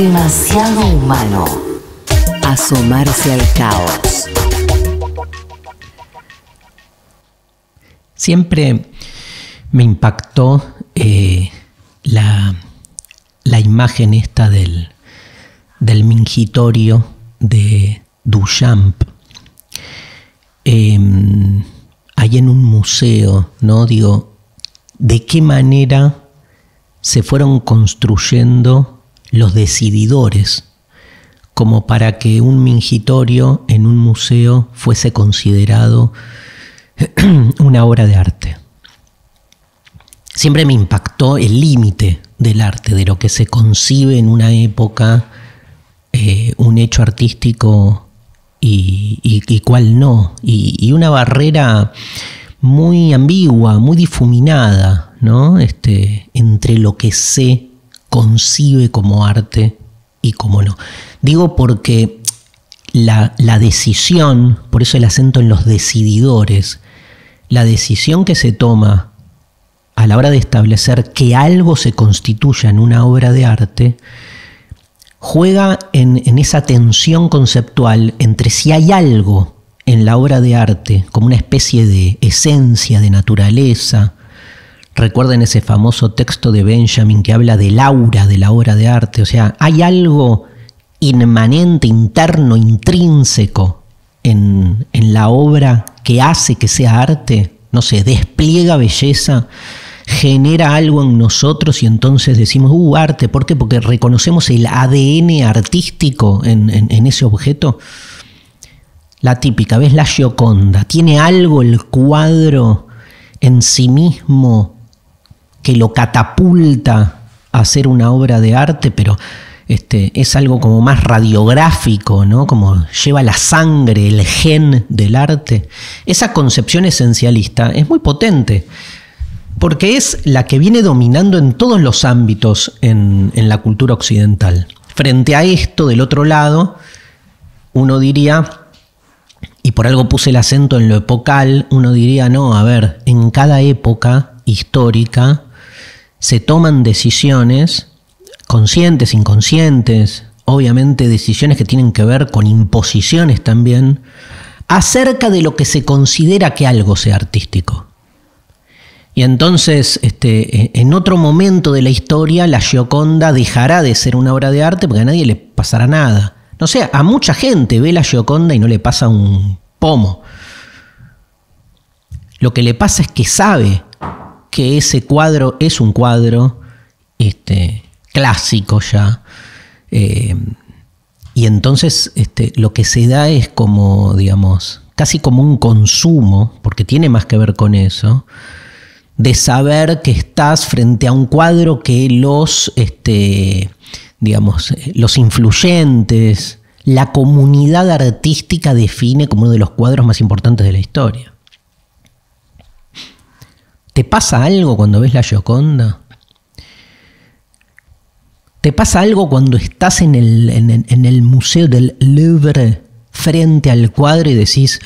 Demasiado humano. Asomarse al caos. Siempre me impactó la imagen esta del mingitorio de Duchamp. Ahí en un museo, ¿no? Digo, ¿de qué manera se fueron construyendo los decididores como para que un mingitorio en un museo fuese considerado una obra de arte? Siempre me impactó el límite del arte, de lo que se concibe en una época, un hecho artístico y cuál no, y una barrera muy ambigua, muy difuminada, ¿no? Entre lo que se concibe como arte y como no. Digo porque la decisión, por eso el acento en los decididores, la decisión que se toma a la hora de establecer que algo se constituya en una obra de arte, juega en esa tensión conceptual entre si hay algo en la obra de arte como una especie de esencia, de naturaleza. Recuerden ese famoso texto de Benjamin que habla del aura de la obra de arte, o sea, hay algo inmanente, interno, intrínseco en la obra que hace que sea arte, no sé, despliega belleza, genera algo en nosotros y entonces decimos, arte. ¿Por qué? Porque reconocemos el ADN artístico en ese objeto. La típica, ¿ves la Gioconda? ¿Tiene algo el cuadro en sí mismo que lo catapulta a ser una obra de arte? Pero es algo como más radiográfico, ¿no? Como lleva la sangre, el gen del arte. Esa concepción esencialista es muy potente, porque es la que viene dominando en todos los ámbitos en la cultura occidental. Frente a esto, del otro lado, uno diría, y por algo puse el acento en lo epocal, uno diría, no, a ver, en cada época histórica se toman decisiones conscientes, inconscientes, obviamente decisiones que tienen que ver con imposiciones también, acerca de lo que se considera que algo sea artístico. Y entonces, en otro momento de la historia, la Gioconda dejará de ser una obra de arte porque a nadie le pasará nada. No sé, a mucha gente ve la Gioconda y no le pasa un pomo. Lo que le pasa es que sabe que ese cuadro es un cuadro clásico ya. Y entonces lo que se da es como, digamos, casi como un consumo, porque tiene más que ver con eso, de saber que estás frente a un cuadro que los influyentes, la comunidad artística define como uno de los cuadros más importantes de la historia. ¿Te pasa algo cuando ves la Gioconda? ¿Te pasa algo cuando estás en el Museo del Louvre frente al cuadro y decís,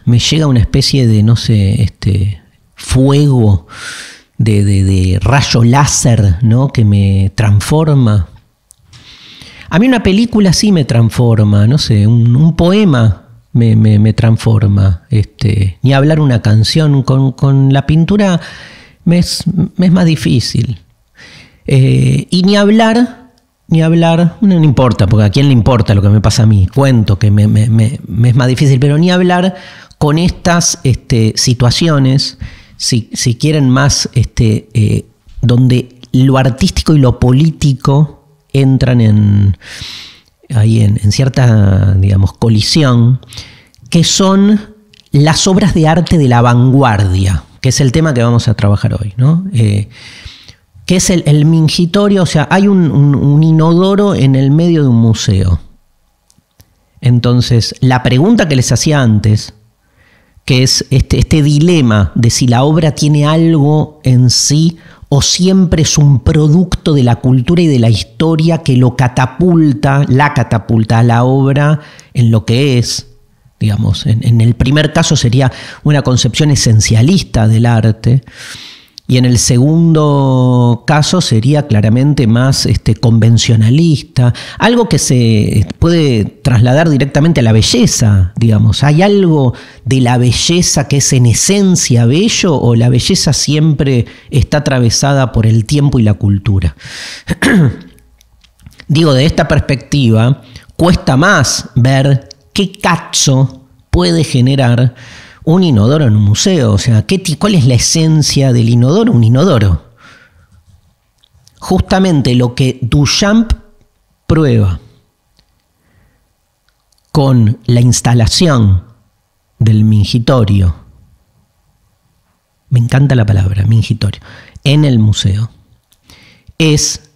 me llega una especie de, no sé, fuego de rayo láser, ¿no? Que me transforma? A mí una película sí me transforma, no sé, un poema me transforma. Ni hablar una canción, con la pintura me es más difícil. Y ni hablar, no importa, porque a quién le importa lo que me pasa a mí. Cuento que me es más difícil, pero ni hablar con estas situaciones, si quieren más, donde lo artístico y lo político entran en cierta, digamos, colisión, que son las obras de arte de la vanguardia, que es el tema que vamos a trabajar hoy, ¿no? Que es el mingitorio, o sea, hay un inodoro en el medio de un museo. Entonces, la pregunta que les hacía antes, que es este dilema de si la obra tiene algo en sí o siempre es un producto de la cultura y de la historia que la catapulta a la obra en lo que es, digamos, en el primer caso sería una concepción esencialista del arte, Y en el segundo caso sería claramente más convencionalista, algo que se puede trasladar directamente a la belleza, digamos. ¿Hay algo de la belleza que es en esencia bello o la belleza siempre está atravesada por el tiempo y la cultura? Digo, de esta perspectiva, cuesta más ver qué cazzo puede generar un inodoro en un museo. O sea, ¿cuál es la esencia del inodoro? Un inodoro. Justamente lo que Duchamp prueba con la instalación del mingitorio, me encanta la palabra, mingitorio, en el museo, es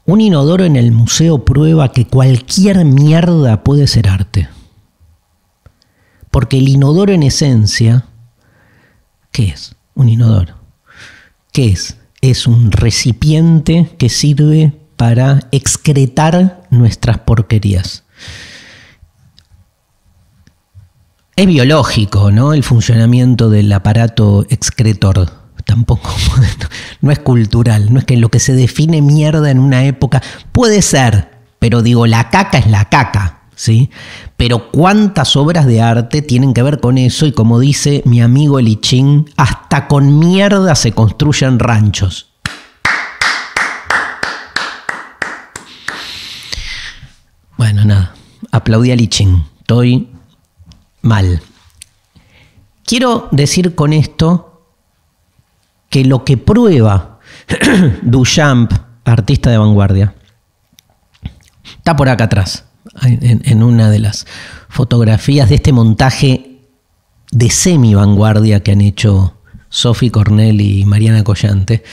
un inodoro en el museo prueba que cualquier mierda puede ser arte. Porque el inodoro en esencia, ¿qué es? Un inodoro. ¿Qué es? Es un recipiente que sirve para excretar nuestras porquerías. Es biológico, ¿no? El funcionamiento del aparato excretor. Tampoco, no es cultural, no es que lo que se define mierda en una época puede ser, pero digo, la caca es la caca. ¿Sí? Pero cuántas obras de arte tienen que ver con eso, y como dice mi amigo el I Ching, hasta con mierda se construyen ranchos. Bueno, nada, aplaudí al I Ching, estoy mal. Quiero decir con esto que lo que prueba Duchamp, artista de vanguardia, está por acá atrás. En una de las fotografías de este montaje de semi-vanguardia que han hecho Sophie Cornell y Mariana Collante,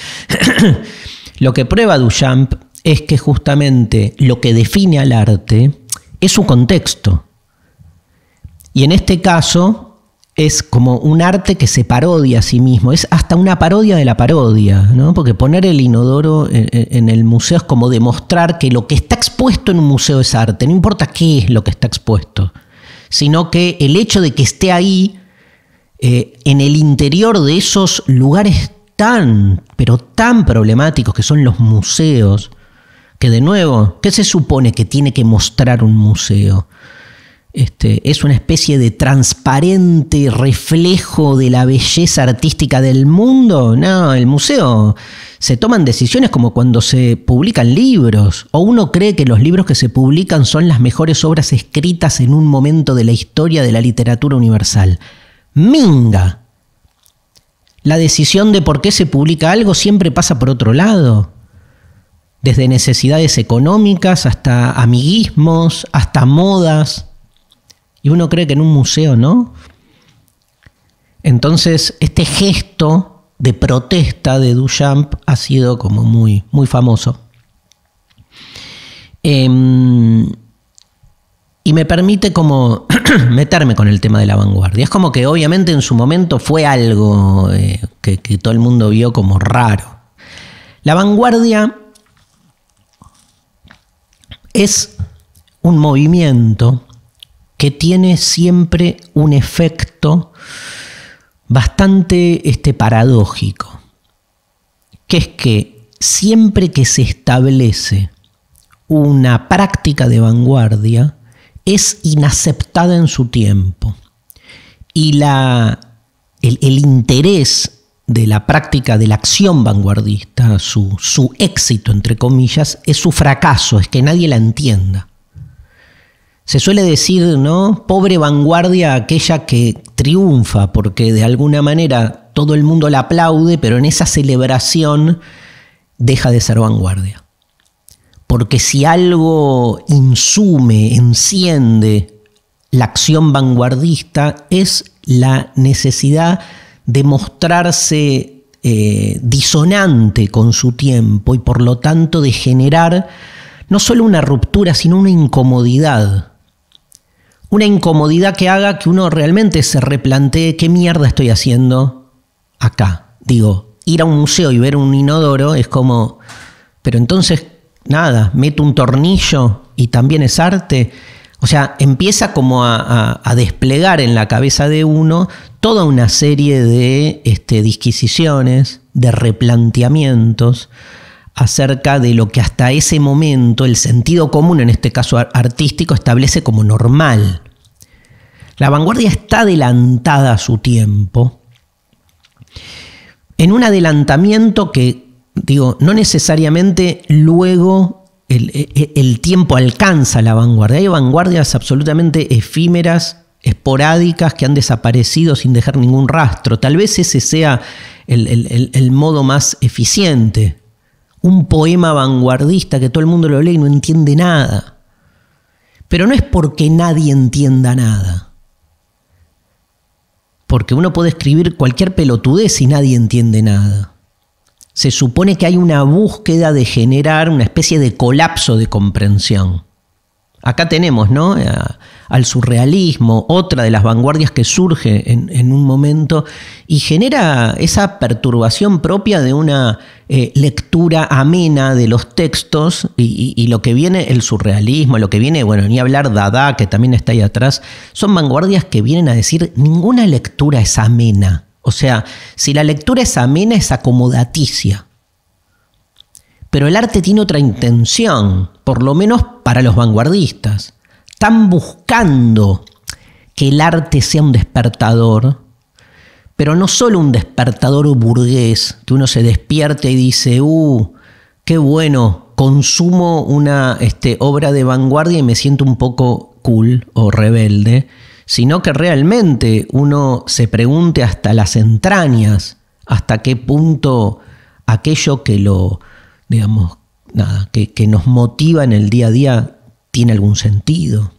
lo que prueba Duchamp es que justamente lo que define al arte es su contexto. Y en este caso es como un arte que se parodia a sí mismo, es hasta una parodia de la parodia, ¿no? Porque poner el inodoro en el museo es como demostrar que lo que está expuesto en un museo es arte, no importa qué es lo que está expuesto, sino que el hecho de que esté ahí, en el interior de esos lugares pero tan problemáticos que son los museos, que de nuevo, ¿qué se supone que tiene que mostrar un museo? Es una especie de transparente reflejo de la belleza artística del mundo. No, el museo se toman decisiones como cuando se publican libros, o uno cree que los libros que se publican son las mejores obras escritas en un momento de la historia de la literatura universal. ¡Minga! La decisión de por qué se publica algo siempre pasa por otro lado. Desde necesidades económicas hasta amiguismos, hasta modas. Y uno cree que en un museo no. Entonces, este gesto de protesta de Duchamp ha sido como muy, muy famoso. Y me permite como meterme con el tema de la vanguardia. Es como que obviamente en su momento fue algo que todo el mundo vio como raro. La vanguardia es un movimiento que tiene siempre un efecto bastante paradójico, que es que siempre que se establece una práctica de vanguardia, es inaceptada en su tiempo. Y el interés de la práctica de la acción vanguardista, su éxito, entre comillas, es su fracaso, es que nadie la entienda. Se suele decir, ¿no? Pobre vanguardia aquella que triunfa, porque de alguna manera todo el mundo la aplaude, pero en esa celebración deja de ser vanguardia. Porque si algo insume, enciende la acción vanguardista, es la necesidad de mostrarse disonante con su tiempo y por lo tanto de generar no solo una ruptura, sino una incomodidad. Una incomodidad que haga que uno realmente se replantee qué mierda estoy haciendo acá. Digo, ir a un museo y ver un inodoro es como, pero entonces, nada, meto un tornillo y también es arte. O sea, empieza como a desplegar en la cabeza de uno toda una serie de disquisiciones, de replanteamientos acerca de lo que hasta ese momento el sentido común, en este caso artístico, establece como normal. La vanguardia está adelantada a su tiempo, en un adelantamiento que, no necesariamente luego el tiempo alcanza la vanguardia. Hay vanguardias absolutamente efímeras, esporádicas, que han desaparecido sin dejar ningún rastro. Tal vez ese sea el modo más eficiente. Un poema vanguardista que todo el mundo lo lee y no entiende nada. Pero no es porque nadie entienda nada. Porque uno puede escribir cualquier pelotudez y nadie entiende nada. Se supone que hay una búsqueda de generar una especie de colapso de comprensión. Acá tenemos, ¿no?, al surrealismo, otra de las vanguardias que surge en un momento y genera esa perturbación propia de una lectura amena de los textos y lo que viene el surrealismo, lo que viene, bueno, ni hablar Dada, que también está ahí atrás, son vanguardias que vienen a decir ninguna lectura es amena. O sea, si la lectura es amena, es acomodaticia. Pero el arte tiene otra intención, por lo menos para los vanguardistas. Están buscando que el arte sea un despertador, pero no solo un despertador burgués, que uno se despierte y dice, qué bueno, consumo una obra de vanguardia y me siento un poco cool o rebelde, sino que realmente uno se pregunte hasta las entrañas, hasta qué punto aquello que que nos motiva en el día a día tiene algún sentido.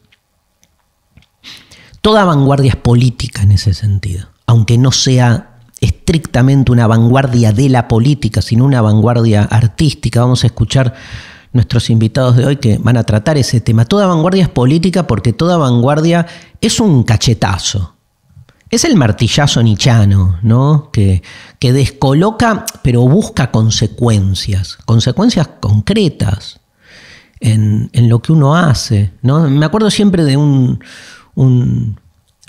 Toda vanguardia es política en ese sentido, aunque no sea estrictamente una vanguardia de la política, sino una vanguardia artística. Vamos a escuchar nuestros invitados de hoy que van a tratar ese tema. Toda vanguardia es política porque toda vanguardia es un cachetazo. Es el martillazo nietzscheano, ¿no?, que descoloca, pero busca consecuencias concretas en lo que uno hace, ¿no? Me acuerdo siempre de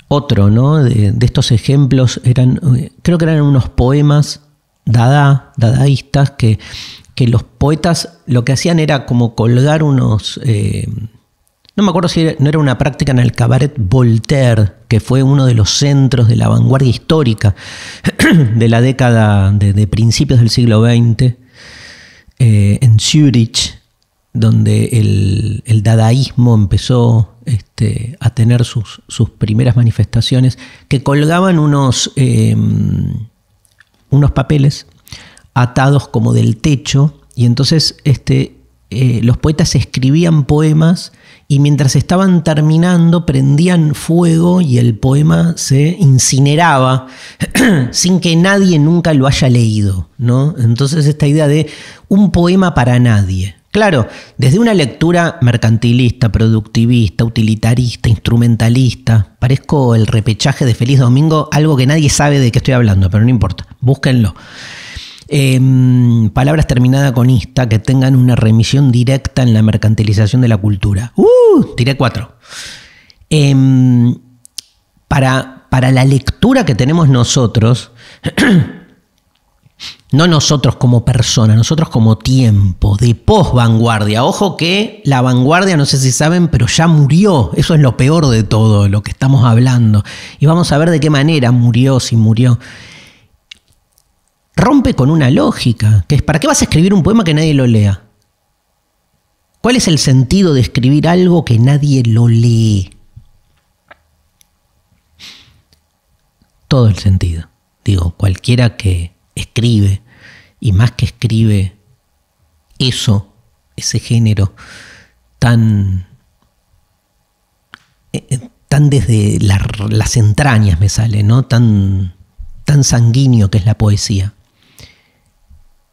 otro, ¿no?, de estos ejemplos. Creo que eran unos poemas dadaístas que los poetas lo que hacían era como colgar unos... no me acuerdo si no era una práctica en el Cabaret Voltaire, que fue uno de los centros de la vanguardia histórica de la década de principios del siglo XX, en Zúrich, donde el dadaísmo empezó a tener sus primeras manifestaciones, que colgaban unos papeles atados como del techo, y entonces los poetas escribían poemas y mientras estaban terminando prendían fuego y el poema se incineraba sin que nadie nunca lo haya leído, ¿no? Entonces esta idea de un poema para nadie. Claro, desde una lectura mercantilista, productivista, utilitarista, instrumentalista, parezco el repechaje de Feliz Domingo, algo que nadie sabe de qué estoy hablando, pero no importa, búsquenlo. Palabras terminadas con ista que tengan una remisión directa en la mercantilización de la cultura. Tiré 4. Para la lectura que tenemos nosotros, no nosotros como persona, nosotros como tiempo, de post-vanguardia. Ojo que la vanguardia, no sé si saben, pero ya murió. Eso es lo peor de todo, lo que estamos hablando. Y vamos a ver de qué manera murió, si murió. Rompe con una lógica, que es ¿para qué vas a escribir un poema que nadie lo lea? ¿Cuál es el sentido de escribir algo que nadie lo lee? Todo el sentido. Digo, cualquiera que escribe, y más que escribe ese género tan desde las entrañas me sale, ¿no? Tan sanguíneo que es la poesía.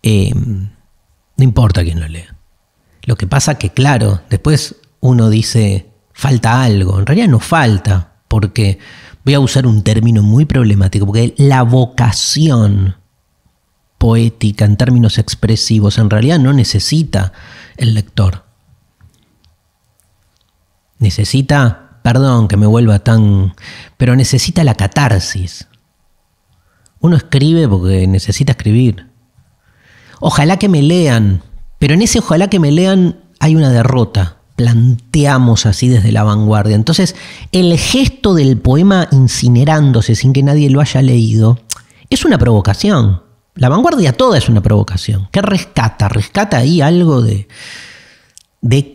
No importa quién lo lea. Lo que pasa que, claro, después uno dice, falta algo. En realidad no falta, porque voy a usar un término muy problemático, porque la vocación poética en términos expresivos en realidad no necesita el lector. necesita, perdón que me vuelva tan, pero necesita la catarsis. Uno escribe porque necesita escribir. Ojalá que me lean, pero en ese ojalá que me lean hay una derrota. Planteamos así desde la vanguardia. Entonces, el gesto del poema incinerándose sin que nadie lo haya leído es una provocación. La vanguardia toda es una provocación. ¿Qué rescata? Rescata ahí algo de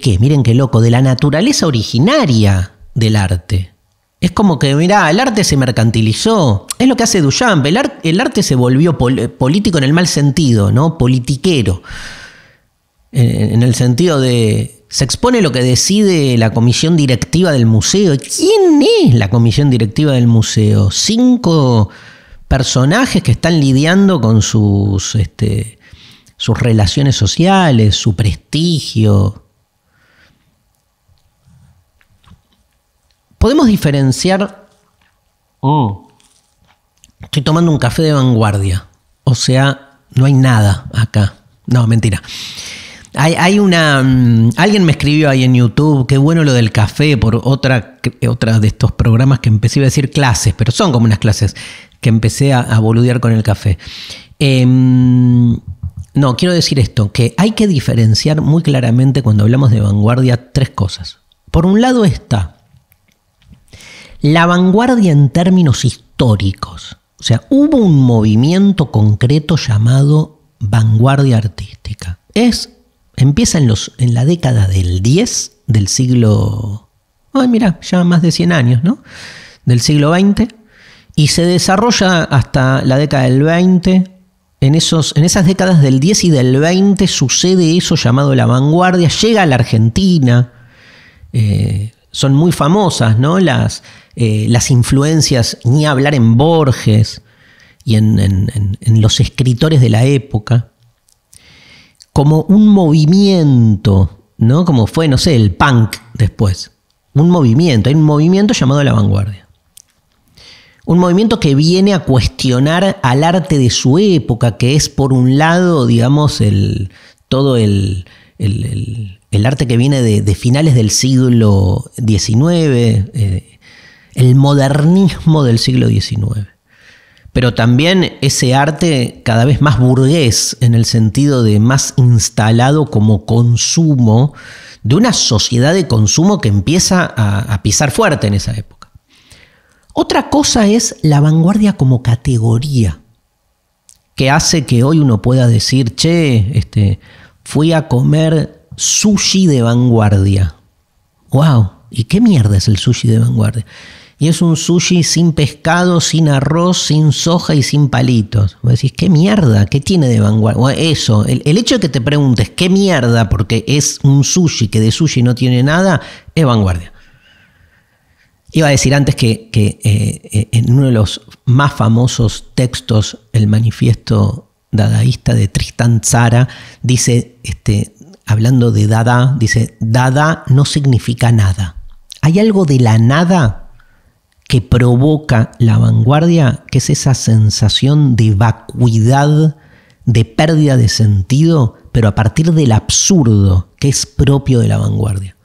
qué, miren qué loco, de la naturaleza originaria del arte. Es como que, mirá, el arte se mercantilizó. Es lo que hace Duchamp. El arte se volvió político en el mal sentido, ¿no? Politiquero. En el sentido de... Se expone lo que decide la comisión directiva del museo. ¿Quién es la comisión directiva del museo? 5 personajes que están lidiando con sus relaciones sociales, su prestigio. Podemos diferenciar... Estoy tomando un café de vanguardia. O sea, no hay nada acá. No, mentira. Hay una... Alguien me escribió ahí en YouTube, qué bueno lo del café, por otra de estos programas que empecé, iba a decir clases, pero son como unas clases, que empecé a boludear con el café. No, quiero decir esto, que hay que diferenciar muy claramente cuando hablamos de vanguardia 3 cosas. Por un lado está la vanguardia en términos históricos. O sea, hubo un movimiento concreto llamado vanguardia artística. Empieza en la década del 10 del siglo... Ay, mira, ya más de 100 años, ¿no? Del siglo XX. Y se desarrolla hasta la década del 20. En esas décadas del 10 y del 20 sucede eso llamado la vanguardia. Llega a la Argentina. Son muy famosas, ¿no? Las influencias, ni hablar en Borges y en los escritores de la época. Como un movimiento, ¿no? Como fue, no sé, el punk después. Hay un movimiento llamado la vanguardia. Un movimiento que viene a cuestionar al arte de su época, que es por un lado, digamos, todo el arte que viene de finales del siglo XIX, el modernismo del siglo XIX. Pero también ese arte cada vez más burgués, en el sentido de más instalado como consumo, de una sociedad de consumo que empieza a pisar fuerte en esa época. Otra cosa es la vanguardia como categoría, que hace que hoy uno pueda decir, fui a comer sushi de vanguardia. ¡Wow! ¿Y qué mierda es el sushi de vanguardia? Y es un sushi sin pescado, sin arroz, sin soja y sin palitos. Vos decís, ¿qué mierda? ¿Qué tiene de vanguardia? Bueno, eso, el hecho de que te preguntes ¿qué mierda? Porque es un sushi que de sushi no tiene nada, es vanguardia. Iba a decir antes que en uno de los más famosos textos, el manifiesto dadaísta de Tristan Tzara, dice, hablando de Dada, dice, Dada no significa nada. Hay algo de la nada que provoca la vanguardia, que es esa sensación de vacuidad, de pérdida de sentido, pero a partir del absurdo, que es propio de la vanguardia.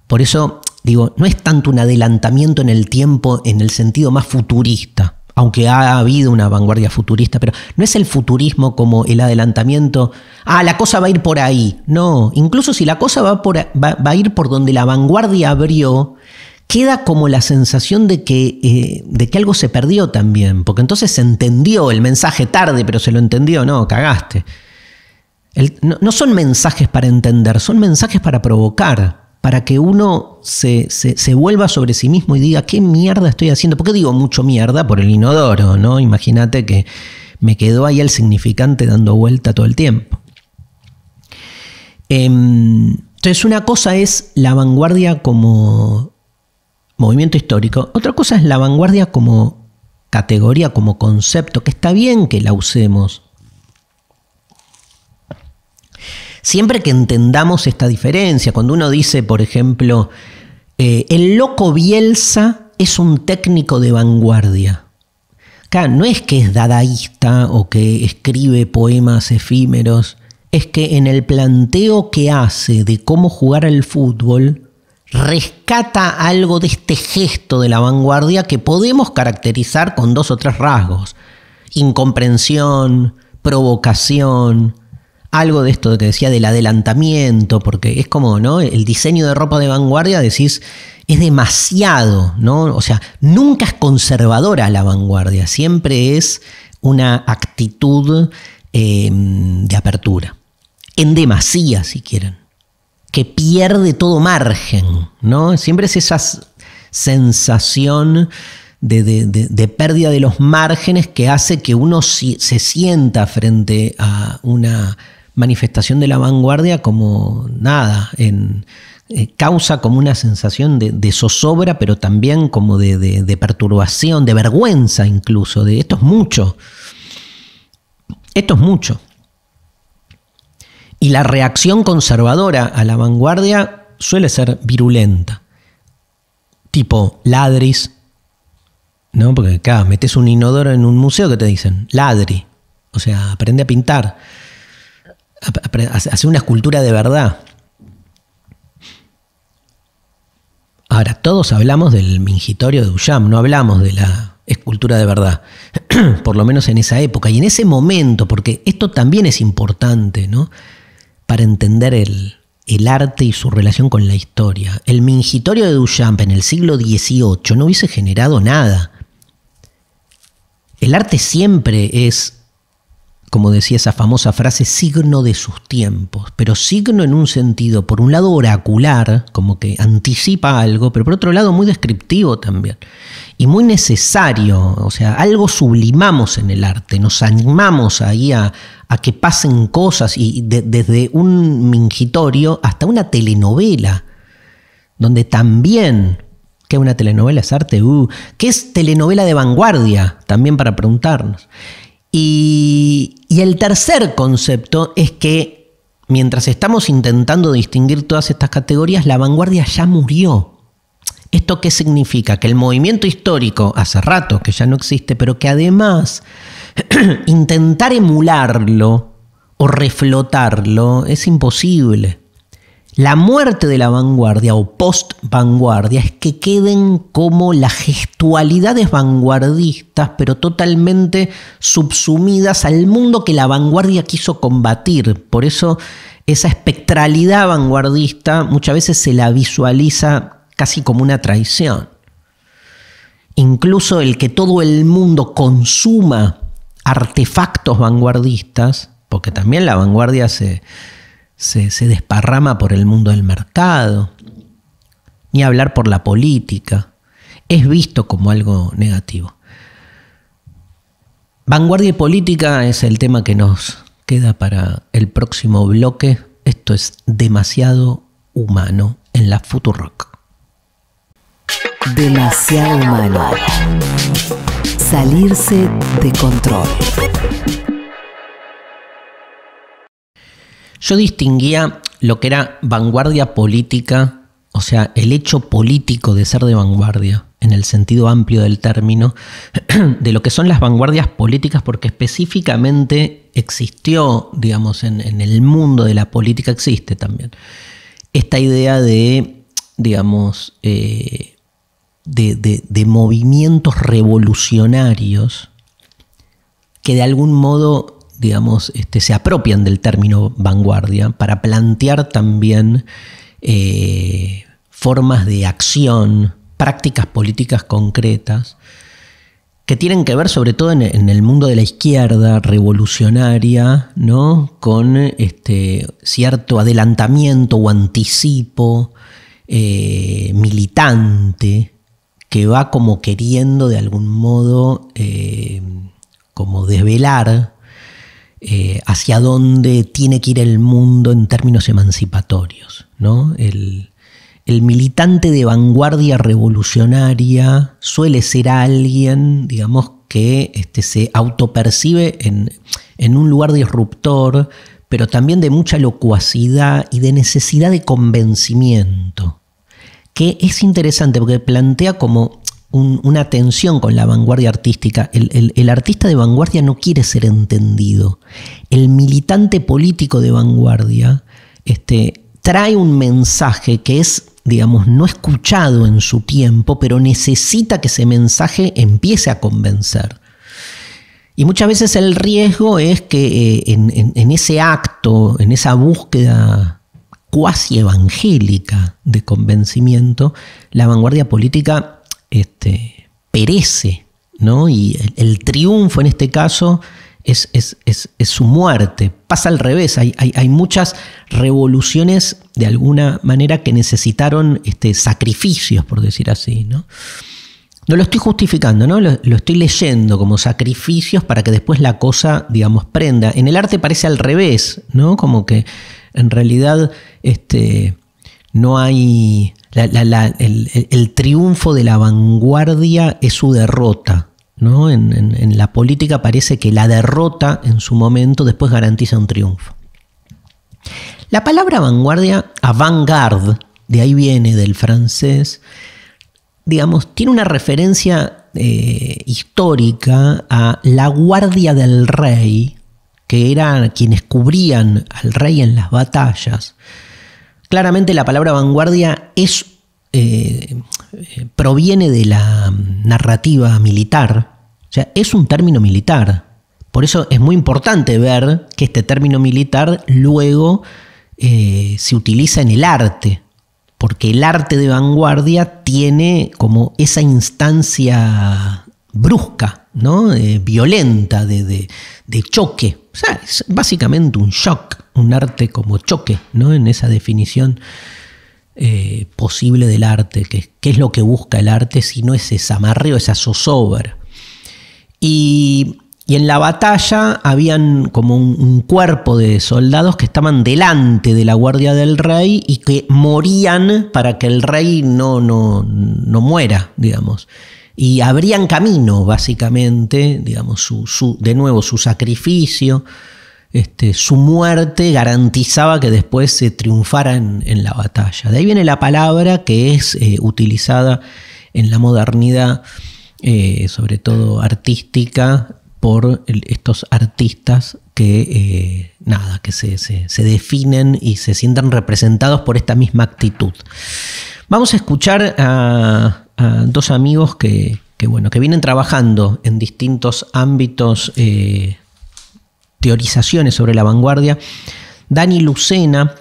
Por eso, digo, no es tanto un adelantamiento en el tiempo en el sentido más futurista, aunque ha habido una vanguardia futurista, pero no es el futurismo como el adelantamiento, la cosa va a ir por ahí. No, incluso si la cosa va a ir por donde la vanguardia abrió, queda como la sensación de que algo se perdió también, porque entonces se entendió el mensaje tarde, pero se lo entendió, no, cagaste. No son mensajes para entender, son mensajes para provocar, para que uno se vuelva sobre sí mismo y diga, ¿qué mierda estoy haciendo? ¿Por qué digo mucho mierda? Por el inodoro, ¿no? Imagínate que me quedó ahí el significante dando vuelta todo el tiempo. Entonces una cosa es la vanguardia como movimiento histórico, otra cosa es la vanguardia como categoría, como concepto, que está bien que la usemos. Siempre que entendamos esta diferencia, cuando uno dice, por ejemplo, el loco Bielsa es un técnico de vanguardia. Acá no es que es dadaísta o que escribe poemas efímeros, es que en el planteo que hace de cómo jugar al fútbol, rescata algo de este gesto de la vanguardia que podemos caracterizar con 2 o 3 rasgos. Incomprensión, provocación, algo de esto que decía del adelantamiento, porque es como, ¿no? El diseño de ropa de vanguardia, decís, es demasiado, ¿no? O sea, nunca es conservadora la vanguardia, siempre es una actitud de apertura, en demasía, si quieren, que pierde todo margen, ¿no? Siempre es esa sensación de pérdida de los márgenes que hace que uno se sienta frente a una manifestación de la vanguardia como nada, causa como una sensación de zozobra, pero también como de perturbación, de vergüenza incluso, de esto es mucho. Esto es mucho. Y la reacción conservadora a la vanguardia suele ser virulenta. Tipo ladris, ¿no? Porque acá metes un inodoro en un museo que te dicen ladri. O sea, aprende a pintar. Hace una escultura de verdad. Ahora, todos hablamos del mingitorio de Duchamp, no hablamos de la escultura de verdad, por lo menos en esa época y en ese momento, porque esto también es importante, ¿no? Para entender el arte y su relación con la historia. El mingitorio de Duchamp en el siglo XVIII no hubiese generado nada. El arte siempre es, como decía esa famosa frase, signo de sus tiempos, pero signo en un sentido, por un lado oracular, como que anticipa algo, pero por otro lado muy descriptivo también, y muy necesario, o sea, algo sublimamos en el arte, nos animamos ahí a que pasen cosas, y desde un mingitorio hasta una telenovela, donde también, ¿qué una telenovela es arte? ¿Qué es telenovela de vanguardia? También para preguntarnos. Y el tercer concepto es que mientras estamos intentando distinguir todas estas categorías, la vanguardia ya murió. ¿Esto qué significa? Que el movimiento histórico hace rato que ya no existe, pero que además intentar emularlo o reflotarlo es imposible. La muerte de la vanguardia o post-vanguardia es que queden como las gestualidades vanguardistas, pero totalmente subsumidas al mundo que la vanguardia quiso combatir. Por eso esa espectralidad vanguardista muchas veces se la visualiza casi como una traición. Incluso el que todo el mundo consuma artefactos vanguardistas, porque también la vanguardia se desparrama por el mundo del mercado, ni hablar por la política, es visto como algo negativo. Vanguardia y política es el tema que nos queda para el próximo bloque. Esto es Demasiado Humano en la Futurock. Demasiado humano. Salirse de control. Yo distinguía lo que era vanguardia política, o sea, el hecho político de ser de vanguardia, en el sentido amplio del término, de lo que son las vanguardias políticas, porque específicamente existió, digamos, en el mundo de la política existe también esta idea de, digamos, de movimientos revolucionarios que de algún modo, digamos, se apropian del término vanguardia para plantear también formas de acción, prácticas políticas concretas, que tienen que ver sobre todo en el mundo de la izquierda revolucionaria, ¿no? Con cierto adelantamiento o anticipo militante que va como queriendo de algún modo como desvelar hacia dónde tiene que ir el mundo en términos emancipatorios, ¿no? El militante de vanguardia revolucionaria suele ser alguien, digamos, que se autopercibe en un lugar disruptor, pero también de mucha locuacidad y de necesidad de convencimiento, que es interesante porque plantea como una tensión con la vanguardia artística. El artista de vanguardia no quiere ser entendido. El militante político de vanguardia trae un mensaje que es digamos, no escuchado en su tiempo, pero necesita que ese mensaje empiece a convencer. Y muchas veces el riesgo es que en ese acto, en esa búsqueda cuasi evangélica de convencimiento, la vanguardia política perece, ¿no? Y el triunfo en este caso es su muerte. Pasa al revés, hay muchas revoluciones de alguna manera que necesitaron sacrificios, por decir así, ¿no? No lo estoy justificando, ¿no? Lo estoy leyendo como sacrificios para que después la cosa, digamos, prenda. En el arte parece al revés, ¿no? Como que en realidad no hay... el triunfo de la vanguardia es su derrota, ¿no? En la política parece que la derrota en su momento después garantiza un triunfo. La palabra vanguardia, avant-garde, de ahí viene del francés, digamos, tiene una referencia histórica a la guardia del rey, que eran quienes cubrían al rey en las batallas. Claramente la palabra vanguardia proviene de la narrativa militar, o sea, es un término militar. Por eso es muy importante ver que este término militar luego se utiliza en el arte, porque el arte de vanguardia tiene como esa instancia brusca, ¿no? Violenta, de choque. O sea, es básicamente un shock, un arte como choque, ¿no? En esa definición posible del arte. ¿Qué es lo que busca el arte si no es ese amarreo, esa zozobra? Y en la batalla habían como un cuerpo de soldados que estaban delante de la guardia del rey y que morían para que el rey no muera, digamos. Y abrían camino, básicamente, digamos, de nuevo, su sacrificio, su muerte garantizaba que después se triunfara en la batalla. De ahí viene la palabra que es utilizada en la modernidad, sobre todo artística, por estos artistas que se definen y se sientan representados por esta misma actitud. Vamos a escuchar a dos amigos que vienen trabajando en distintos ámbitos, teorizaciones sobre la vanguardia. Dani Lucena,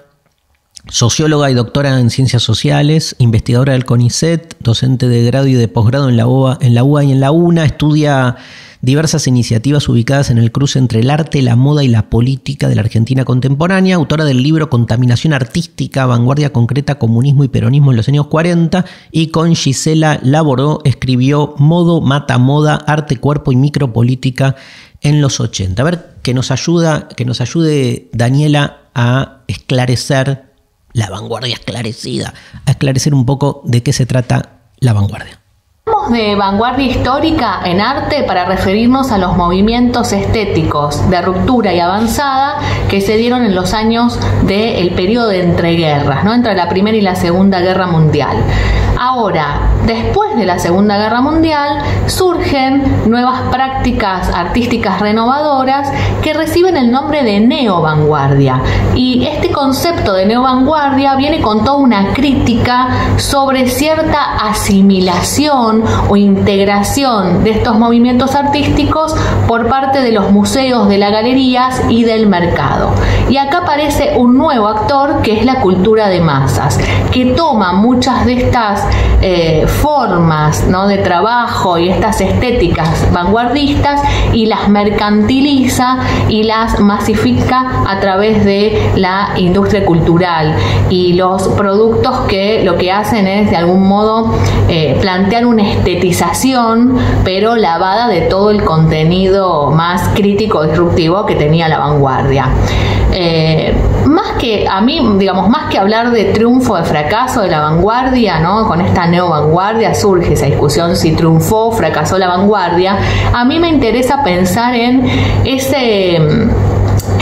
socióloga y doctora en ciencias sociales, investigadora del CONICET, docente de grado y de posgrado en la UBA y en la UNA, estudia diversas iniciativas ubicadas en el cruce entre el arte, la moda y la política de la Argentina contemporánea, autora del libro Contaminación Artística, Vanguardia Concreta, Comunismo y Peronismo en los años 40, y con Gisela Laboró escribió Modo Mata Moda, Arte, Cuerpo y Micropolítica en los 80. A ver, que nos ayude Daniela a esclarecer la vanguardia esclarecida, a esclarecer un poco de qué se trata la vanguardia. Hablamos de vanguardia histórica en arte para referirnos a los movimientos estéticos de ruptura y avanzada que se dieron en los años del periodo de entreguerras, ¿no? Entre la Primera y la Segunda Guerra Mundial. Ahora, después de la Segunda Guerra Mundial, surgen nuevas prácticas artísticas renovadoras que reciben el nombre de neovanguardia. Y este concepto de neovanguardia viene con toda una crítica sobre cierta asimilación o integración de estos movimientos artísticos por parte de los museos, de las galerías y del mercado. Y acá aparece un nuevo actor que es la cultura de masas, que toma muchas de estas formas, ¿no?, de trabajo y estas estéticas vanguardistas y las mercantiliza y las masifica a través de la industria cultural y los productos que lo que hacen es de algún modo plantear una estetización pero lavada de todo el contenido más crítico disruptivo que tenía la vanguardia. Más que hablar de triunfo o de fracaso de la vanguardia, ¿no?, con esta neovanguardia surge esa discusión si triunfó o fracasó la vanguardia. A mí me interesa pensar en ese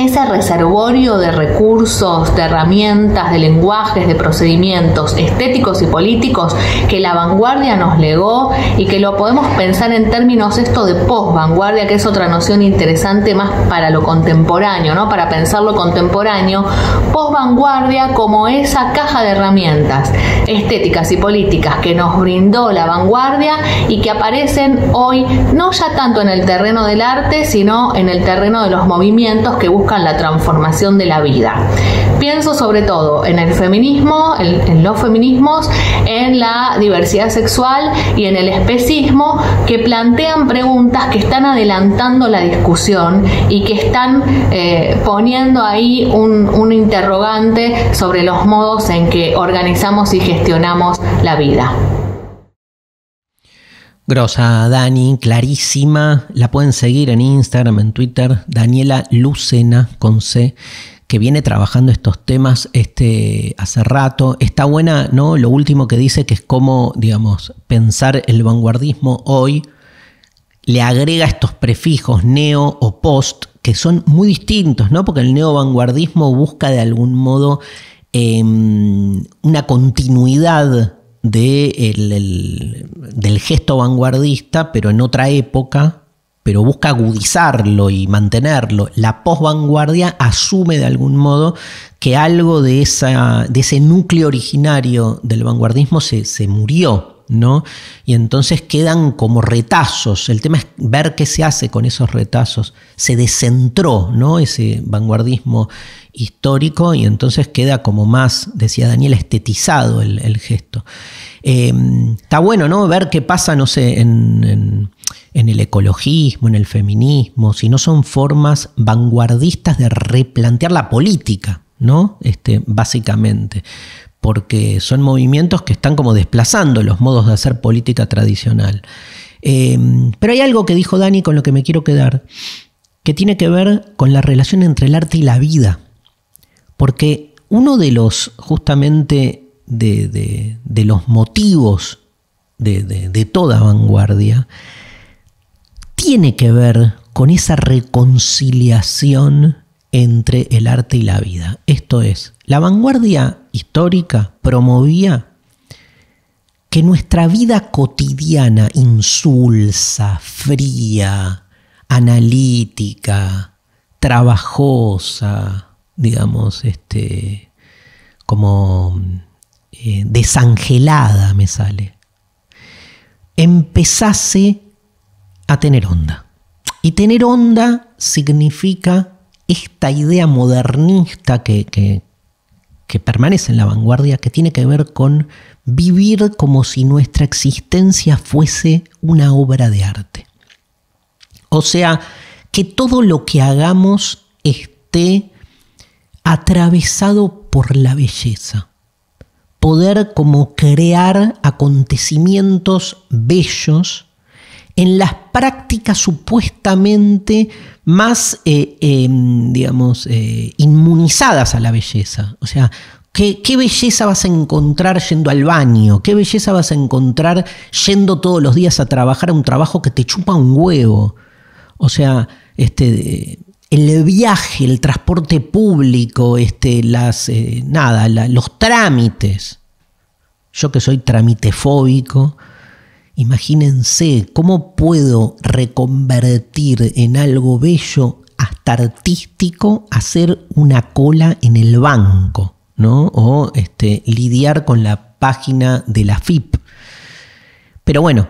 ese reservorio de recursos, de herramientas, de lenguajes, de procedimientos estéticos y políticos que la vanguardia nos legó y que lo podemos pensar en términos esto de posvanguardia, que es otra noción interesante más para lo contemporáneo, ¿no? Para pensar lo contemporáneo, posvanguardia como esa caja de herramientas estéticas y políticas que nos brindó la vanguardia y que aparecen hoy no ya tanto en el terreno del arte, sino en el terreno de los movimientos que buscan la transformación de la vida. Pienso sobre todo en el feminismo, en los feminismos, en la diversidad sexual y en el especismo, que plantean preguntas que están adelantando la discusión y que están poniendo ahí un interrogante sobre los modos en que organizamos y gestionamos la vida. Grosa, Dani, clarísima. La pueden seguir en Instagram, en Twitter, Daniela Lucena con C, que viene trabajando estos temas hace rato. Está buena, ¿no? Lo último que dice, que es cómo, digamos, pensar el vanguardismo hoy le agrega estos prefijos neo o post, que son muy distintos, ¿no? Porque el neovanguardismo busca de algún modo una continuidad del gesto vanguardista, pero en otra época, pero busca agudizarlo y mantenerlo. La posvanguardia asume de algún modo que algo de ese núcleo originario del vanguardismo se murió, ¿no? Y entonces quedan como retazos. El tema es ver qué se hace con esos retazos. Se descentró, ¿no? Ese vanguardismo histórico, y entonces queda como más, decía Daniel, estetizado el gesto. Está bueno, ¿no? Ver qué pasa, no sé, en el ecologismo, en el feminismo, si no son formas vanguardistas de replantear la política, ¿no? Básicamente, porque son movimientos que están como desplazando los modos de hacer política tradicional. Pero hay algo que dijo Dani con lo que me quiero quedar, que tiene que ver con la relación entre el arte y la vida. Porque uno de los, justamente, de los motivos de toda vanguardia tiene que ver con esa reconciliación entre el arte y la vida. Esto es, la vanguardia histórica promovía que nuestra vida cotidiana, insulsa, fría, analítica, trabajosa, digamos, como desangelada me sale, empezase a tener onda. Y tener onda significa esta idea modernista que permanece en la vanguardia, que tiene que ver con vivir como si nuestra existencia fuese una obra de arte. O sea, que todo lo que hagamos esté atravesado por la belleza. Poder como crear acontecimientos bellos en las prácticas supuestamente más, inmunizadas a la belleza. O sea, ¿qué belleza vas a encontrar yendo al baño? ¿Qué belleza vas a encontrar yendo todos los días a trabajar a un trabajo que te chupa un huevo? O sea, el viaje, el transporte público, los trámites. Yo que soy tramitefóbico, imagínense cómo puedo reconvertir en algo bello, hasta artístico, hacer una cola en el banco, ¿no? O lidiar con la página de la FIP. Pero bueno,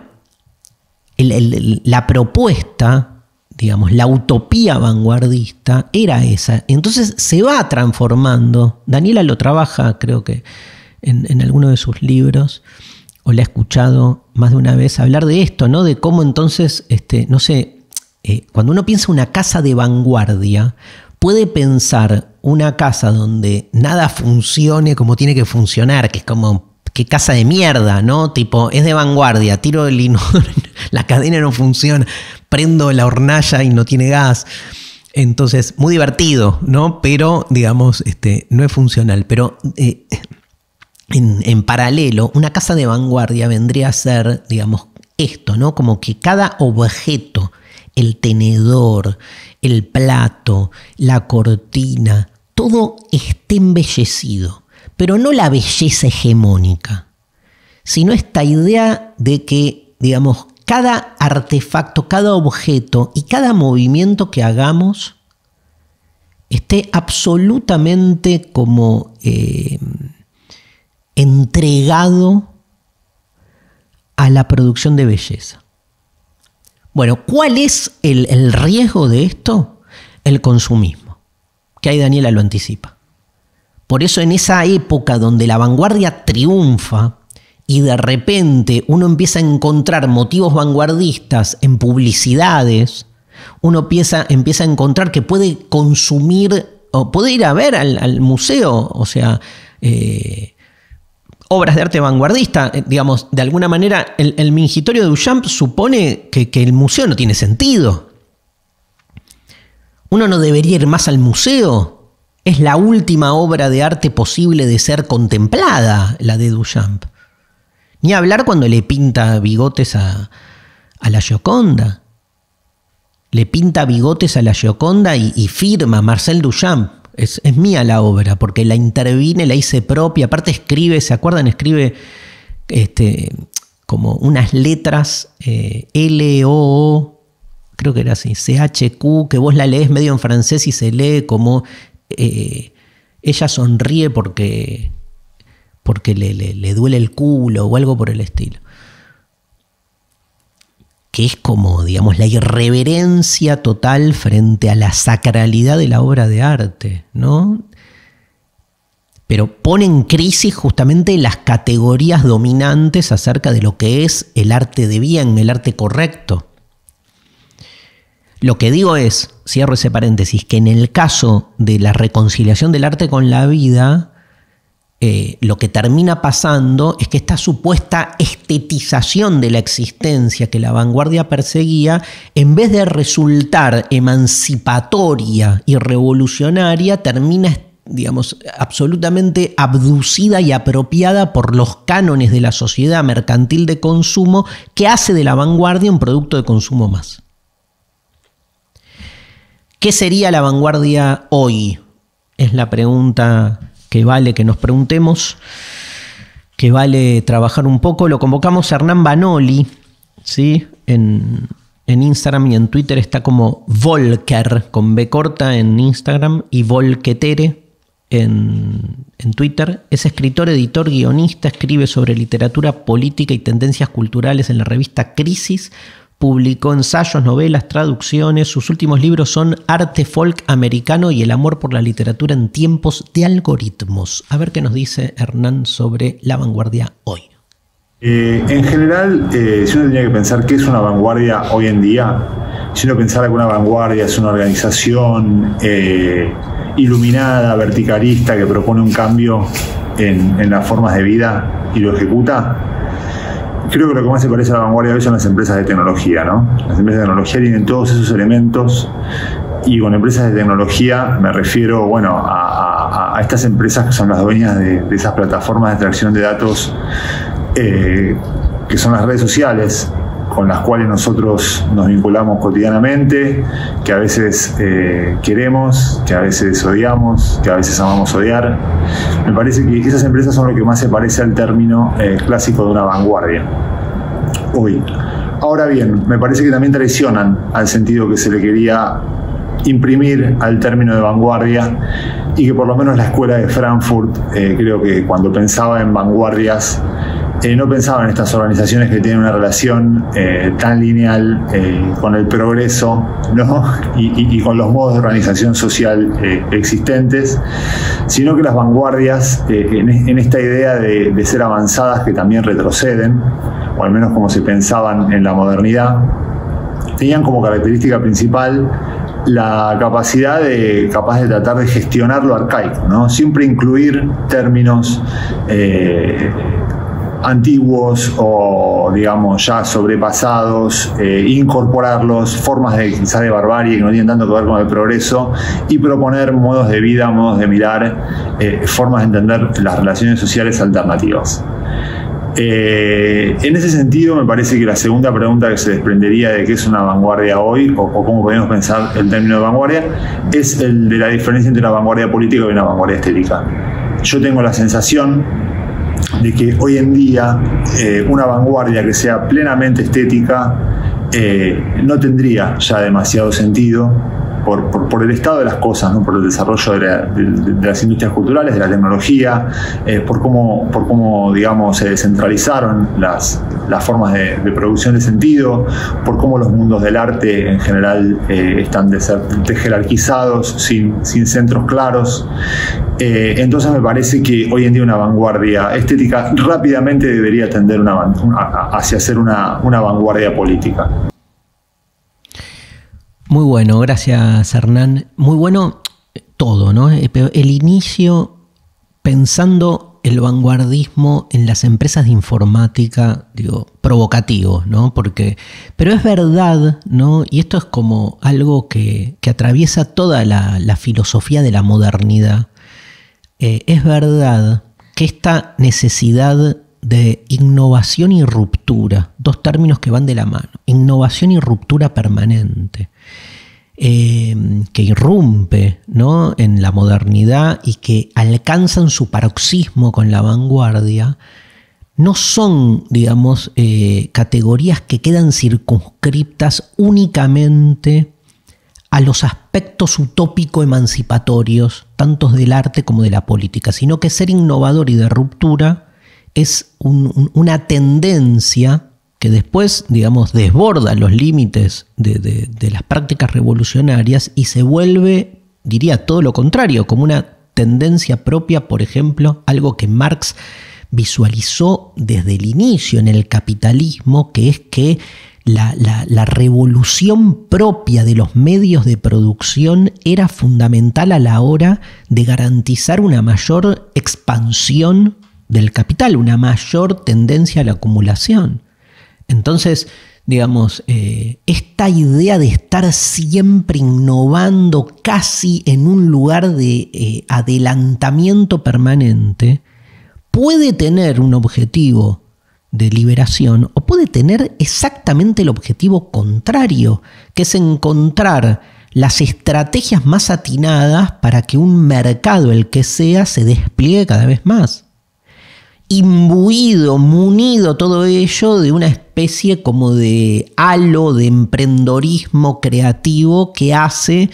la propuesta, digamos, la utopía vanguardista era esa. Entonces se va transformando. Daniela lo trabaja, creo que en alguno de sus libros, o la he escuchado más de una vez hablar de esto, ¿no? De cómo entonces, cuando uno piensa una casa de vanguardia, puede pensar una casa donde nada funcione como tiene que funcionar, que es como, qué casa de mierda, ¿no? Tipo, es de vanguardia, tiro el inodoro, la cadena no funciona, prendo la hornalla y no tiene gas. Entonces, muy divertido, ¿no? Pero, digamos, no es funcional. Pero en paralelo, una casa de vanguardia vendría a ser, digamos, esto, ¿no? Como que cada objeto el tenedor, el plato, la cortina, todo esté embellecido, pero no la belleza hegemónica, sino esta idea de que, digamos, cada artefacto, cada objeto y cada movimiento que hagamos esté absolutamente como entregado a la producción de belleza. Bueno, ¿cuál es el riesgo de esto? El consumismo, que ahí Daniela lo anticipa. Por eso en esa época donde la vanguardia triunfa y de repente uno empieza a encontrar motivos vanguardistas en publicidades, uno empieza a encontrar que puede consumir o puede ir a ver al museo, o sea, obras de arte vanguardista. Digamos, de alguna manera el mingitorio de Duchamp supone que el museo no tiene sentido. Uno no debería ir más al museo. Es la última obra de arte posible de ser contemplada, la de Duchamp. Ni hablar cuando le pinta bigotes a la Gioconda. Le pinta bigotes a la Gioconda y firma Marcel Duchamp. Es mía la obra, porque la intervine, la hice propia. Aparte escribe, ¿se acuerdan? Escribe como unas letras L-O-O, creo que era así, C-H-Q, que vos la lees medio en francés y se lee como ella sonríe porque le duele el culo o algo por el estilo. Que es como, digamos, la irreverencia total frente a la sacralidad de la obra de arte, ¿no? Pero pone en crisis justamente las categorías dominantes acerca de lo que es el arte de bien, el arte correcto. Lo que digo es, cierro ese paréntesis, que en el caso de la reconciliación del arte con la vida, lo que termina pasando es que esta supuesta estetización de la existencia que la vanguardia perseguía, en vez de resultar emancipatoria y revolucionaria, termina, digamos, absolutamente abducida y apropiada por los cánones de la sociedad mercantil de consumo, que hace de la vanguardia un producto de consumo más. ¿Qué sería la vanguardia hoy? Es la pregunta que vale que nos preguntemos, que vale trabajar un poco. Lo convocamos a Hernán Banoli, ¿sí? En Instagram y en Twitter está como Volker, con B corta en Instagram, y Volketere en Twitter. Es escritor, editor, guionista, escribe sobre literatura política y tendencias culturales en la revista Crisis. Publicó ensayos, novelas, traducciones. Sus últimos libros son Arte folk americano y El amor por la literatura en tiempos de algoritmos. A ver qué nos dice Hernán sobre la vanguardia hoy. En general, si uno tenía que pensar qué es una vanguardia hoy en día, si uno pensara que una vanguardia es una organización iluminada, verticalista, que propone un cambio en las formas de vida y lo ejecuta, creo que lo que más se parece a la vanguardia hoy son las empresas de tecnología, ¿no? Las empresas de tecnología tienen todos esos elementos, y con empresas de tecnología me refiero, bueno, a estas empresas que son las dueñas de esas plataformas de extracción de datos que son las redes sociales, con las cuales nosotros nos vinculamos cotidianamente, que a veces queremos, que a veces odiamos, que a veces amamos odiar. Me parece que esas empresas son lo que más se parece al término clásico de una vanguardia hoy. Ahora bien, me parece que también traicionan al sentido que se le quería imprimir al término de vanguardia, y que por lo menos la escuela de Frankfurt, creo que cuando pensaba en vanguardias, no pensaba en estas organizaciones que tienen una relación tan lineal con el progreso, ¿no? y con los modos de organización social existentes, sino que las vanguardias, en esta idea de ser avanzadas que también retroceden, o al menos como se pensaban en la modernidad, tenían como característica principal la capacidad capaz de tratar de gestionar lo arcaico, ¿no? Siempre incluir términos antiguos o, digamos, ya sobrepasados, incorporarlos, formas quizás de barbarie que no tienen tanto que ver con el progreso, y proponer modos de vida, modos de mirar, formas de entender las relaciones sociales alternativas. En ese sentido, me parece que la segunda pregunta que se desprendería de qué es una vanguardia hoy, o cómo podemos pensar el término de vanguardia, es el de la diferencia entre una vanguardia política y una vanguardia estética. Yo tengo la sensación de que hoy en día una vanguardia que sea plenamente estética no tendría ya demasiado sentido por el estado de las cosas, ¿no? Por el desarrollo de las industrias culturales, de la tecnología, por cómo digamos, se descentralizaron las formas de producción de sentido, por cómo los mundos del arte en general están desjerarquizados, sin centros claros. Entonces me parece que hoy en día una vanguardia estética rápidamente debería tender hacia ser una vanguardia política. Muy bueno, gracias Hernán. Muy bueno todo, ¿no? Pero el inicio, pensando el vanguardismo en las empresas de informática, digo, provocativo, ¿no? Pero es verdad, ¿no? Y esto es como algo que atraviesa toda la filosofía de la modernidad. Es verdad que esta necesidad de innovación y ruptura, dos términos que van de la mano, innovación y ruptura permanente, que irrumpe, ¿no? En la modernidad y que alcanzan su paroxismo con la vanguardia, no son, digamos, categorías que quedan circunscriptas únicamente a los aspectos utópico-emancipatorios, tanto del arte como de la política, sino que ser innovador y de ruptura es una tendencia que después, digamos, desborda los límites de las prácticas revolucionarias y se vuelve, diría, todo lo contrario, como una tendencia propia, por ejemplo, algo que Marx visualizó desde el inicio en el capitalismo, que es que la revolución propia de los medios de producción era fundamental a la hora de garantizar una mayor expansión del capital, una mayor tendencia a la acumulación. Entonces, digamos, esta idea de estar siempre innovando casi en un lugar de adelantamiento permanente puede tener un objetivo de liberación o puede tener exactamente el objetivo contrario, que es encontrar las estrategias más atinadas para que un mercado, el que sea, se despliegue cada vez más. Imbuido, munido todo ello de una especie como de halo de emprendedorismo creativo que hace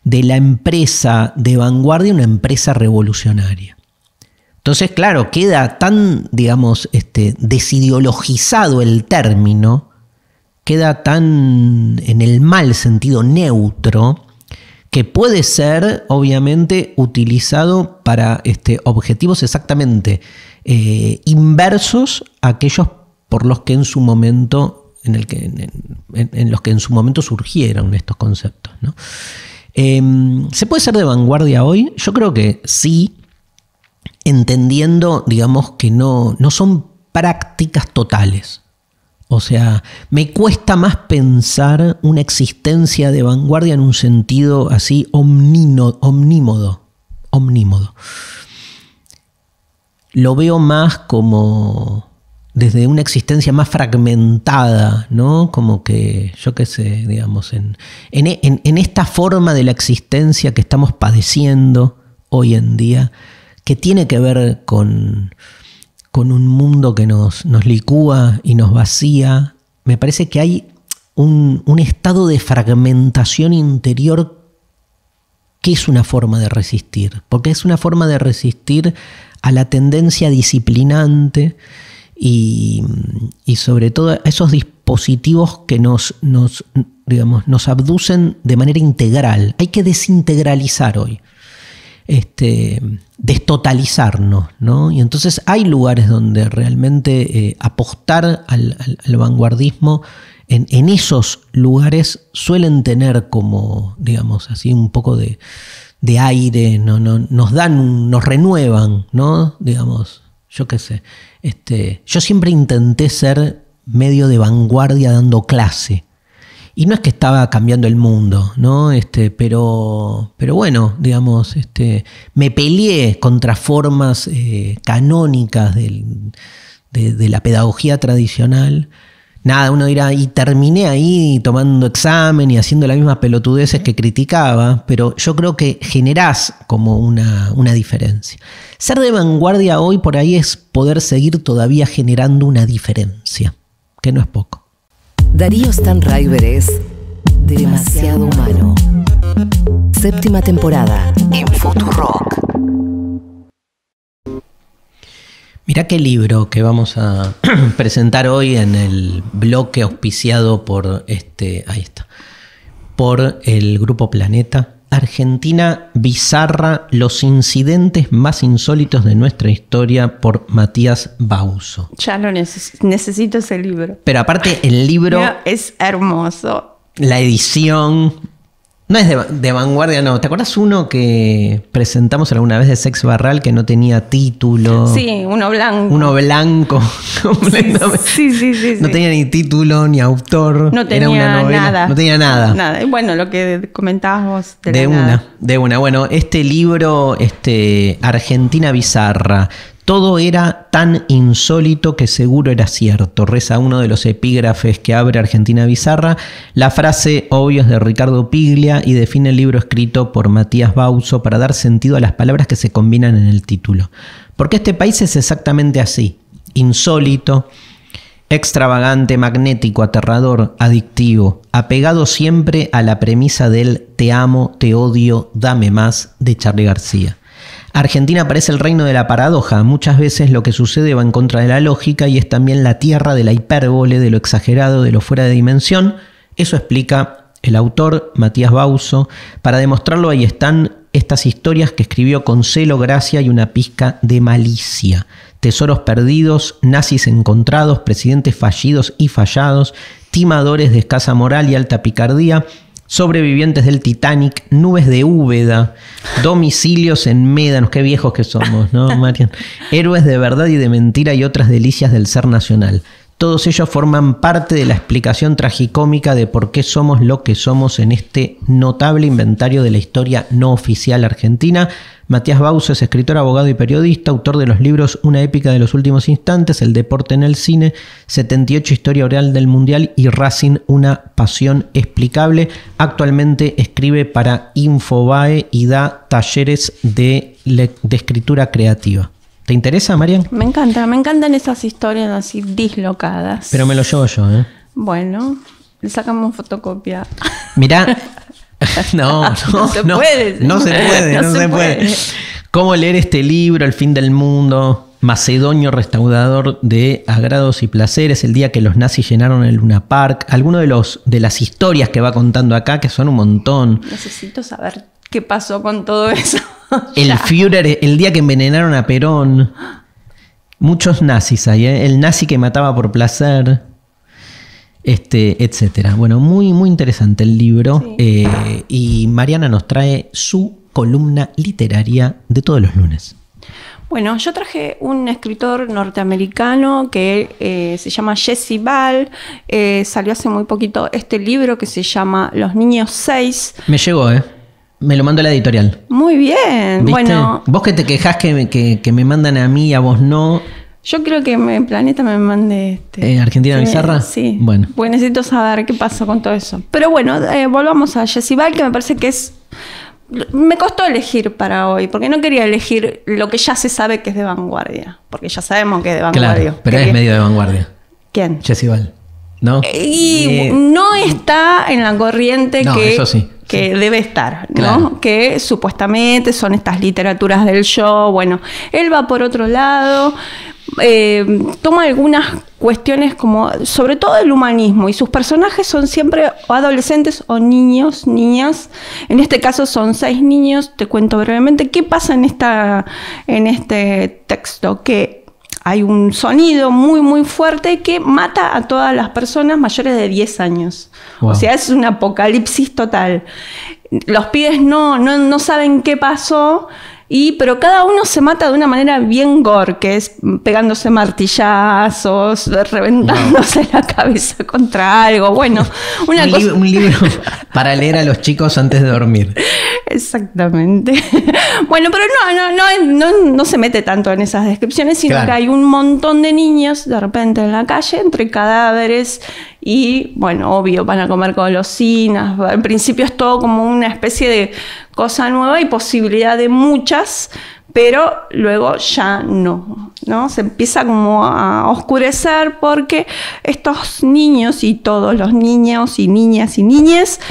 de la empresa de vanguardia una empresa revolucionaria. Entonces, claro, queda tan, digamos, desideologizado el término, queda tan en el mal sentido neutro, que puede ser, obviamente, utilizado para objetivos exactamente inversos a aquellos por los que en su momento, en los que en su momento surgieron estos conceptos, ¿no? ¿Se puede ser de vanguardia hoy? Yo creo que sí, entendiendo, digamos, que no son prácticas totales. O sea, me cuesta más pensar una existencia de vanguardia en un sentido así omnímodo. Lo veo más como desde una existencia más fragmentada, ¿no? Como que, yo qué sé, digamos, en esta forma de la existencia que estamos padeciendo hoy en día, que tiene que ver con un mundo que nos licúa y nos vacía. Me parece que hay un estado de fragmentación interior que es una forma de resistir, porque es una forma de resistir a la tendencia disciplinante y sobre todo a esos dispositivos que nos abducen de manera integral. Hay que desintegralizar hoy. Destotalizarnos, ¿no? Y entonces hay lugares donde realmente apostar al vanguardismo en esos lugares suelen tener como, digamos así, un poco de aire, nos renuevan, ¿no? Digamos, yo qué sé. Yo siempre intenté ser medio de vanguardia dando clase. Y no es que estaba cambiando el mundo, ¿no? Pero bueno, digamos, me peleé contra formas canónicas de la pedagogía tradicional. Nada, uno dirá, y terminé ahí tomando examen y haciendo las mismas pelotudeces que criticaba, pero yo creo que generás como una diferencia. Ser de vanguardia hoy por ahí es poder seguir todavía generando una diferencia, que no es poco. Darío Stanraiver es demasiado humano. 7ª temporada en Futurock. Mirá qué libro que vamos a presentar hoy en el bloque auspiciado por por el Grupo Planeta. Argentina bizarra, los incidentes más insólitos de nuestra historia, por Matías Bauso. Ya lo necesito ese libro. Pero aparte el libro... Mira, es hermoso. La edición... No es de vanguardia, no. ¿Te acuerdas uno que presentamos alguna vez de Sex Barral que no tenía título? Sí, uno blanco. Uno blanco, completamente. Sí. No tenía ni título, ni autor. No tenía Era una novela. nada. No tenía nada. Nada. Y bueno, lo que comentabas vos. De una. Bueno, este libro, Argentina bizarra. Todo era tan insólito que seguro era cierto. Reza uno de los epígrafes que abre Argentina bizarra. La frase, obvio, es de Ricardo Piglia y define el libro escrito por Matías Bauso para dar sentido a las palabras que se combinan en el título. Porque este país es exactamente así. Insólito, extravagante, magnético, aterrador, adictivo, apegado siempre a la premisa del te amo, te odio, dame más de Charly García. Argentina parece el reino de la paradoja. Muchas veces lo que sucede va en contra de la lógica y es también la tierra de la hipérbole, de lo exagerado, de lo fuera de dimensión. Eso explica el autor, Matías Bauso. Para demostrarlo, ahí están estas historias que escribió con celo, gracia y una pizca de malicia. Tesoros perdidos, nazis encontrados, presidentes fallidos y fallados, timadores de escasa moral y alta picardía, sobrevivientes del Titanic, nubes de Úbeda, domicilios en médanos, qué viejos que somos, ¿no, Marian? Héroes de verdad y de mentira y otras delicias del ser nacional. Todos ellos forman parte de la explicación tragicómica de por qué somos lo que somos en este notable inventario de la historia no oficial argentina. Matías Bauso es escritor, abogado y periodista, autor de los libros Una épica de los últimos instantes, El deporte en el cine, 78 historia oral del mundial y Racing, una pasión explicable. Actualmente escribe para Infobae y da talleres de escritura creativa. ¿Te interesa, Marian? Me encantan esas historias así dislocadas. Pero me lo llevo yo, ¿eh? Bueno, le sacamos fotocopia. Mirá, no se puede. ¿Cómo leer este libro, El fin del mundo? Macedonio restaurador de agrados y placeres, el día que los nazis llenaron el Luna Park. Algunos de las historias que va contando acá, que son un montón. Necesito saber qué pasó con todo eso. El Führer, el día que envenenaron a Perón. Muchos nazis hay, ¿eh? El nazi que mataba por placer, etcétera. Bueno, muy interesante el libro. Sí. Y Mariana nos trae su columna literaria de todos los lunes. Bueno, yo traje un escritor norteamericano que se llama Jesse Ball. Salió hace muy poquito este libro que se llama Los Niños 6. Me llegó, me lo mandó la editorial. Muy bien. ¿Viste? Bueno, vos que te quejás que me mandan a mí y a vos no. Yo creo que Planeta me mande ¿Argentina bizarra? Sí. Bueno. Porque necesito saber qué pasó con todo eso. Pero bueno, volvamos a Jesse Ball, que me parece que es... Me costó elegir para hoy, porque no quería elegir lo que ya se sabe que es de vanguardia. Porque ya sabemos que es de vanguardia. Claro, pero es medio de vanguardia. ¿Quién? Jesse Ball, ¿no? Y no está en la corriente eso sí. Que debe estar, ¿no? Claro. Que supuestamente son estas literaturas del show. Bueno, él va por otro lado, toma algunas cuestiones como, sobre todo el humanismo, y sus personajes son siempre o adolescentes o niños, niñas. En este caso son 6 niños. Te cuento brevemente qué pasa en este texto, que hay un sonido muy fuerte que mata a todas las personas mayores de 10 años. Wow. O sea, es un apocalipsis total. Los pibes no saben qué pasó. pero cada uno se mata de una manera bien gore, que es pegándose martillazos, reventándose la cabeza contra algo. Bueno, un libro para leer a los chicos antes de dormir. Exactamente. Bueno, pero no se mete tanto en esas descripciones, sino Claro. que hay un montón de niños de repente en la calle entre cadáveres y, bueno, obvio, van a comer golosinas. Al principio es todo como una especie de cosa nueva y posibilidad de muchas, pero luego ya no. Se empieza como a oscurecer porque estos niños y todos los niños y niñas y niñes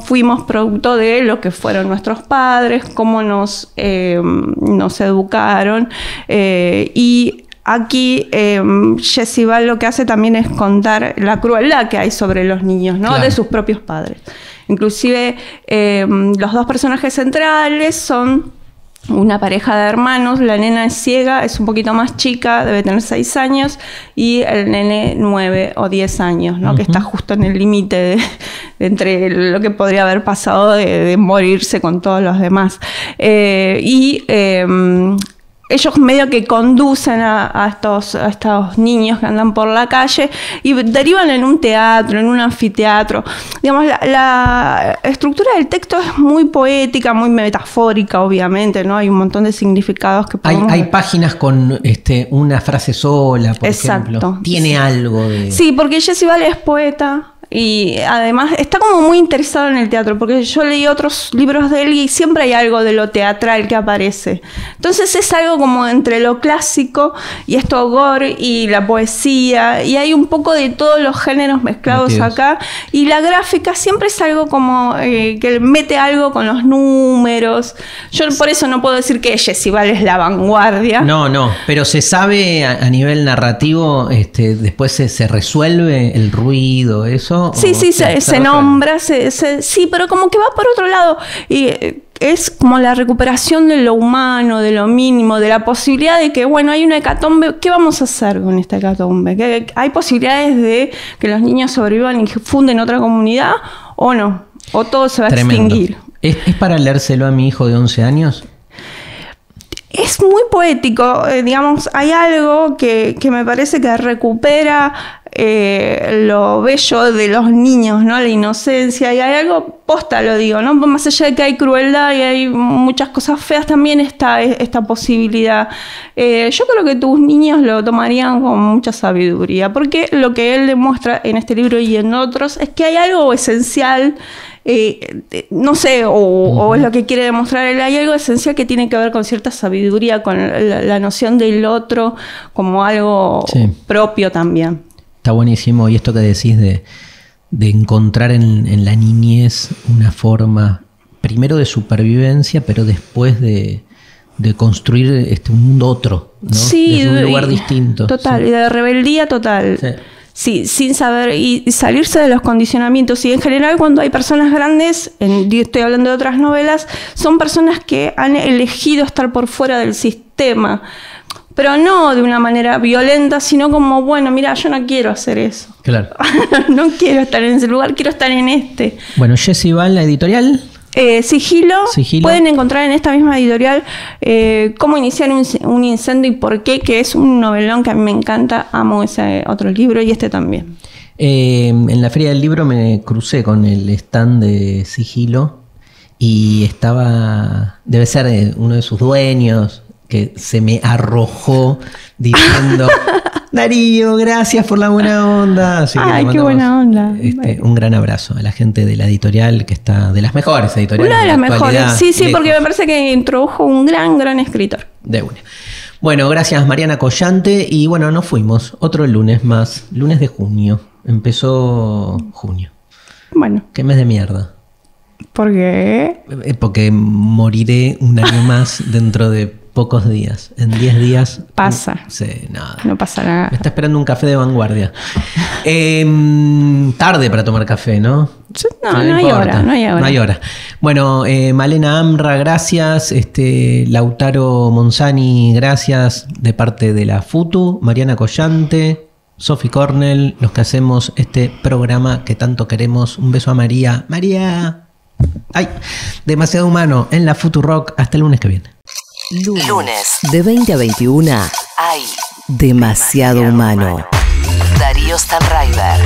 fuimos producto de lo que fueron nuestros padres, cómo nos educaron, y aquí Jessie Ball lo que hace también es contar la crueldad que hay sobre los niños, ¿no? Claro. De sus propios padres. Inclusive los dos personajes centrales son una pareja de hermanos. La nena es ciega, es un poquito más chica, debe tener 6 años, y el nene 9 o 10 años, ¿no? Que está justo en el límite entre lo que podría haber pasado de morirse con todos los demás. Ellos medio que conducen a estos niños que andan por la calle y derivan en un teatro, en un anfiteatro. Digamos, la estructura del texto es muy poética, muy metafórica, obviamente, ¿no? Hay un montón de significados que podemos... Hay páginas con una frase sola, por Exacto. ejemplo. Tiene algo de... Sí, porque Jessie Ball es poeta. Y además está como muy interesado en el teatro, porque yo leí otros libros de él y siempre hay algo de lo teatral que aparece. Entonces es algo como entre lo clásico y esto gore y la poesía, y hay un poco de todos los géneros mezclados acá. Y la gráfica siempre es algo como que mete algo con los números. Yo por eso no puedo decir que Jessie Ball es la vanguardia. No, pero se sabe a nivel narrativo, después se resuelve el ruido, eso. Sí, se nombra, sí, pero como que va por otro lado. Y es como la recuperación de lo humano, de lo mínimo, de la posibilidad de que, bueno, hay una hecatombe. ¿Qué vamos a hacer con esta hecatombe? ¿Que hay posibilidades de que los niños sobrevivan y funden otra comunidad o no? ¿O todo se va a extinguir? ¿Es para leérselo a mi hijo de 11 años? Es muy poético, digamos, hay algo que me parece que recupera lo bello de los niños, ¿no? La inocencia, y hay algo, posta lo digo, ¿no? Más allá de que hay crueldad y hay muchas cosas feas, también está esta posibilidad. Yo creo que tus niños lo tomarían con mucha sabiduría, porque lo que él demuestra en este libro y en otros es que hay algo esencial, no sé, o es lo que quiere demostrar él, hay algo esencial que tiene que ver con cierta sabiduría, con la noción del otro como algo propio también. Está buenísimo, y esto que decís de encontrar en la niñez una forma, primero de supervivencia, pero después de construir un mundo otro, ¿no? Sí, desde un lugar distinto. Total, sí. Y de rebeldía total. Sí, sin saber y salirse de los condicionamientos. Y en general, cuando hay personas grandes, estoy hablando de otras novelas, son personas que han elegido estar por fuera del sistema, pero no de una manera violenta, sino como, bueno, mira, yo no quiero hacer eso. Claro. No quiero estar en ese lugar, quiero estar en este. Bueno, Jessie Ball, la editorial. Sigilo. Sigilo. Pueden encontrar en esta misma editorial Cómo iniciar un incendio y por qué, que es un novelón que a mí me encanta. Amo ese otro libro y este también. En la Feria del Libro me crucé con el stand de Sigilo y debe ser uno de sus dueños, que se me arrojó diciendo: Darío, gracias por la buena onda. Así que ay, qué buena onda. Un gran abrazo a la gente de la editorial, que está de las mejores editoriales. Una de las mejores, sí, lejos. porque me parece que introdujo un gran escritor. De una. Bueno, gracias Mariana Collante, y bueno, nos fuimos. Otro lunes más, lunes de junio. Empezó junio. Bueno. Qué mes de mierda. ¿Por qué? Porque moriré un año más dentro de pocos días. En 10 días. Pasa. Sí, nada. No pasa nada. Me está esperando un café de vanguardia. Tarde para tomar café, ¿no? No hay hora. Bueno, Malena Amra, gracias. Lautaro Monzani, gracias de parte de la FUTU. Mariana Collante, Sophie Cornell, los que hacemos este programa que tanto queremos. Un beso a María. María. Ay, Demasiado Humano en la Futurock. Hasta el lunes que viene. Lunes de 20 a 21 hay Demasiado Humano. Darío Stanraiver.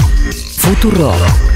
Futurock.